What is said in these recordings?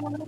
Ada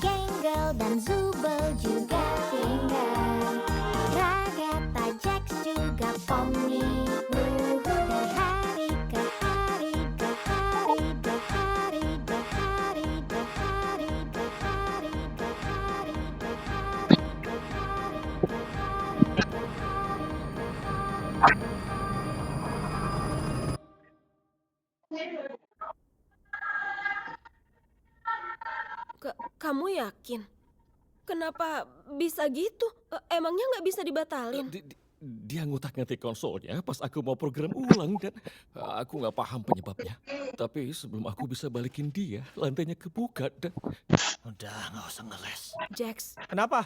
Gangle dan Zubel juga tinggal. Ragetta, Jax juga Pony. Dari hari ke hari, ke hari, ke hari, ke hari, ke hari, ke hari, ke hari, ke hari, ke hari, ke hari, ke hari. Kamu yakin? Kenapa bisa gitu? Emangnya nggak bisa dibatalin? Dia ngutak-ngatik konsolnya pas aku mau program ulang dan aku nggak paham penyebabnya. Tapi sebelum aku bisa balikin dia, lantainya kebuka dan... Udah, nggak usah ngeles. Jax, Kenapa?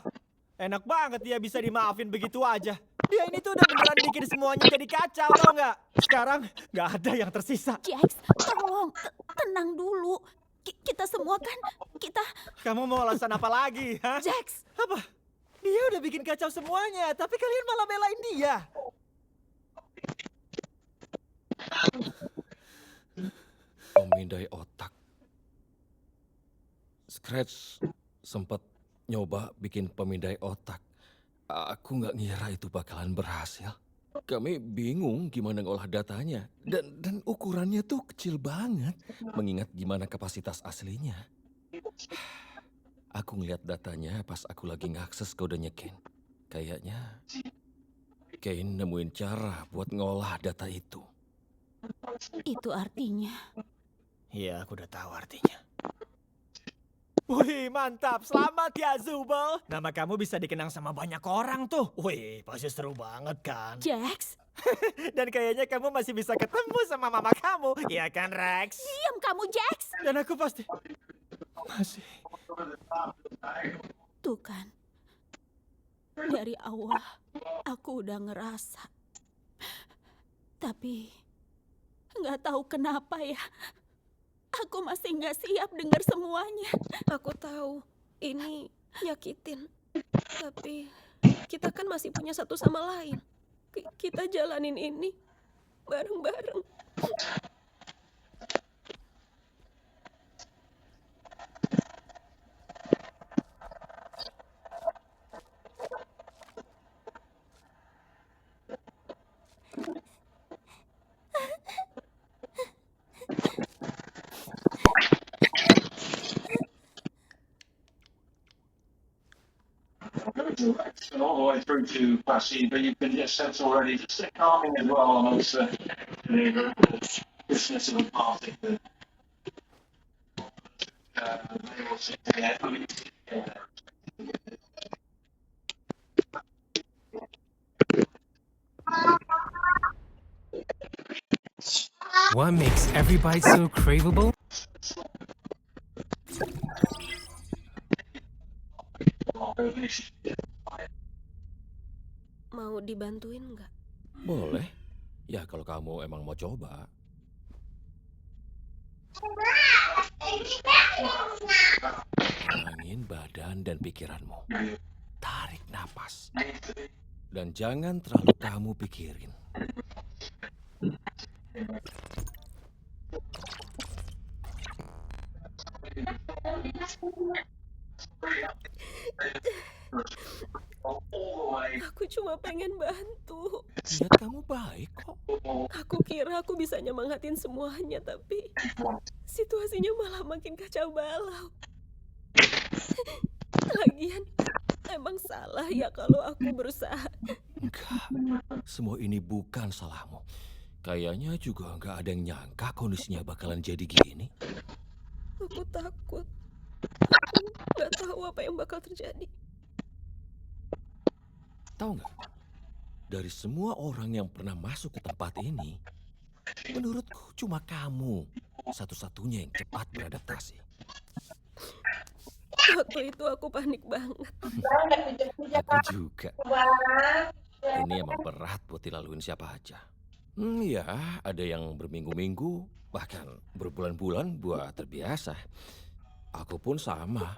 Enak banget dia bisa dimaafin begitu aja. Dia ini tuh udah beneran bikin semuanya jadi kacau, tau nggak? Sekarang nggak ada yang tersisa. Jax, tolong tenang dulu. Kita semua kan, kita... Kamu mau alasan apa lagi, ha? Jax, Apa? Dia udah bikin kacau semuanya, tapi kalian malah belain dia. Pemindai otak. Scratch sempat nyoba bikin pemindai otak. Aku nggak ngira itu bakalan berhasil. Kami bingung gimana ngolah datanya. Dan ukurannya tuh kecil banget. Mengingat gimana kapasitas aslinya. Aku ngeliat datanya pas aku lagi ngakses kodenya Kane. Kayaknya Kane nemuin cara buat ngolah data itu. Itu artinya... Iya, aku udah tahu artinya. Wih, mantap. Selamat ya, Zubel. Nama kamu bisa dikenang sama banyak orang tuh. Wih, pasti seru banget kan? Jax, Dan kayaknya kamu masih bisa ketemu sama mama kamu. Iya kan, Rex? diam kamu, Jax. Dan aku pasti masih... Tuh kan, dari awal aku udah ngerasa. Tapi nggak tahu kenapa ya, aku masih nggak siap dengar semuanya. aku tahu ini nyakitin. Tapi kita kan masih punya satu sama lain. Kita jalanin ini bareng-bareng. All the way through to Passy, but you can get sense already just a calming as well on those the Christmas and party. They will sit there. What makes every bite so craveable? Mau dibantuin nggak? Boleh. Ya kalau kamu emang mau coba. Tenangin badan dan pikiranmu. Tarik napas. Dan jangan terlalu kamu pikirin. Aku cuma pengen bantu. Niat kamu baik kok. Aku kira aku bisa nyemangatin semuanya, tapi situasinya malah makin kacau balau. Lagian, emang salah ya kalau aku berusaha. Enggak, semua ini bukan salahmu. Kayaknya juga nggak ada yang nyangka kondisinya bakalan jadi gini. Aku takut. Aku nggak tahu apa yang bakal terjadi. Tahu nggak? Dari semua orang yang pernah masuk ke tempat ini, menurutku cuma kamu satu-satunya yang cepat beradaptasi. Waktu itu aku panik banget. Aku juga. Ini emang berat buat dilaluin siapa aja. Ya, ada yang berminggu-minggu, bahkan berbulan-bulan buat terbiasa. Aku pun sama.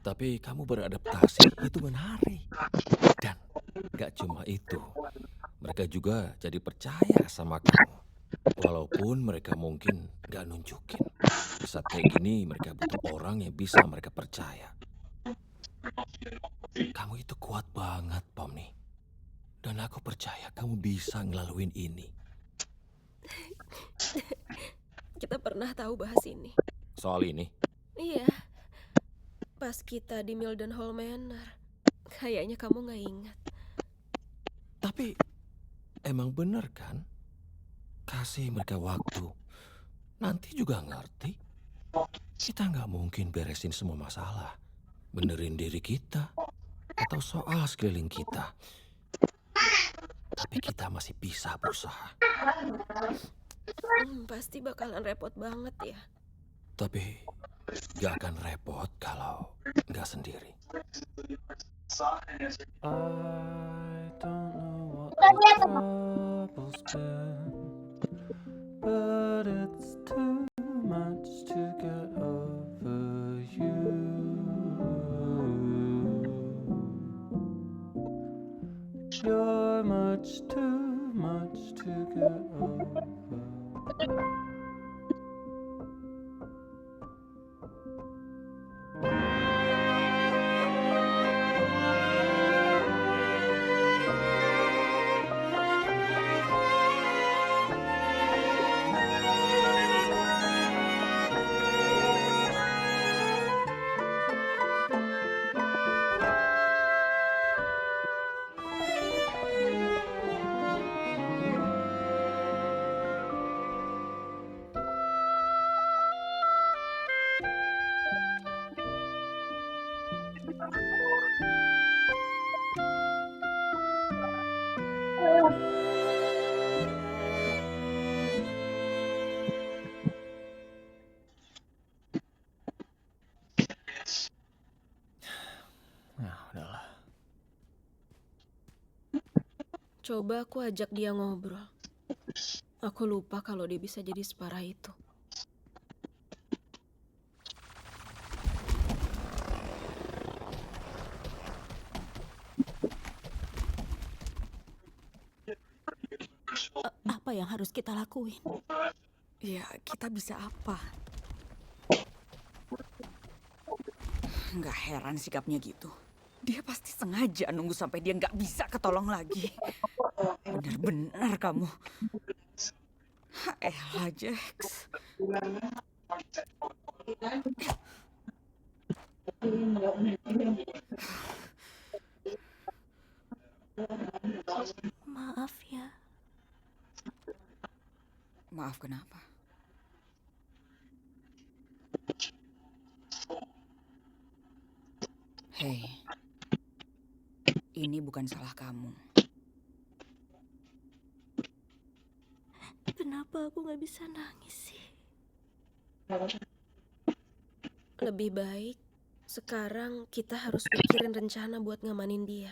Tapi kamu beradaptasi hitungan hari. Dan gak cuma itu, mereka juga jadi percaya sama kamu. Walaupun mereka mungkin gak nunjukin. Saat kayak gini mereka butuh orang yang bisa mereka percaya. Kamu itu kuat banget, Pomni. Dan aku percaya kamu bisa ngelaluin ini. Kita pernah tahu bahas ini. Soal ini, Iya, pas kita di Mildenhall Manor. Kayaknya kamu nggak ingat. tapi emang bener kan? Kasih mereka waktu. Nanti juga ngerti. Kita nggak mungkin beresin semua masalah. Benerin diri kita. Atau soal sekeliling kita. Tapi kita masih bisa berusaha. Pasti bakalan repot banget ya. Tapi gak akan repot kalau nggak sendiri. I don't know what the trouble's been, but it's too much to get over you. You're much too much to get over. Nah, udahlah. Coba aku ajak dia ngobrol. Aku lupa kalau dia bisa jadi separah itu. Apa yang harus kita lakuin? Ya, kita bisa apa? Nggak heran sikapnya gitu. Dia pasti sengaja nunggu sampai dia nggak bisa ketolong lagi. Bener-bener kamu. Elah, Jax. Maaf ya. Maaf, kenapa? Hei, ini bukan salah kamu. Kenapa aku nggak bisa nangis sih? Lebih baik sekarang kita harus pikirin rencana buat ngamanin dia.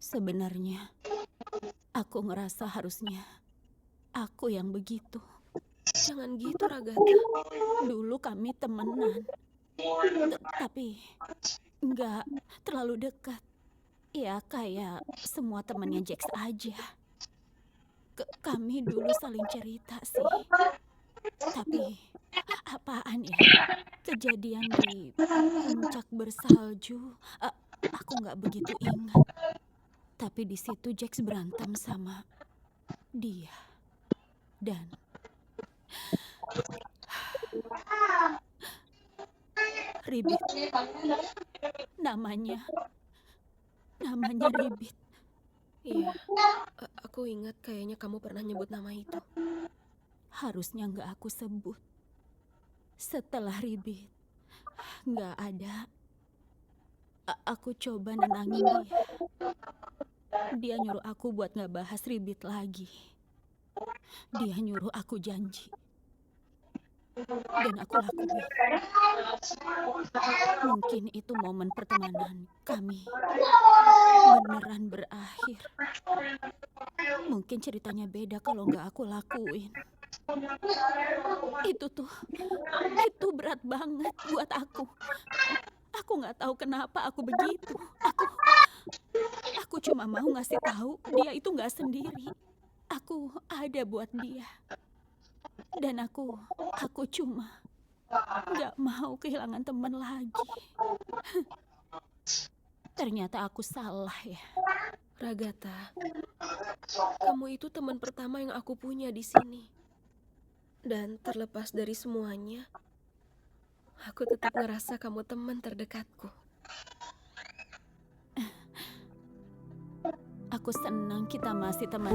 Sebenarnya, aku ngerasa harusnya aku yang begitu. Jangan gitu, Ragatha. Dulu kami temenan. Tapi nggak terlalu dekat. Ya kayak semua temannya Jax aja. Kami dulu saling cerita sih. Tapi apaan ya? Kejadian di puncak bersalju, aku nggak begitu ingat. Tapi di situ Jax berantem sama dia. Dan Ribit. Namanya Ribit. Iya, aku ingat kayaknya kamu pernah nyebut nama itu. Harusnya nggak aku sebut. Setelah Ribit nggak ada, aku coba nenangin dia. Dia nyuruh aku buat nggak bahas Ribit lagi. Dia nyuruh aku janji. Dan aku lakuin. Mungkin itu momen pertemanan kami beneran berakhir. Mungkin ceritanya beda kalau nggak aku lakuin. Itu berat banget buat aku. Aku nggak tahu kenapa aku begitu. Aku cuma mau ngasih tahu dia itu nggak sendiri. Aku ada buat dia. Dan aku cuma nggak mau kehilangan teman lagi. Ternyata aku salah ya. Ragatha, kamu itu teman pertama yang aku punya di sini. Dan terlepas dari semuanya, aku tetap ngerasa kamu teman terdekatku. Aku senang kita masih teman.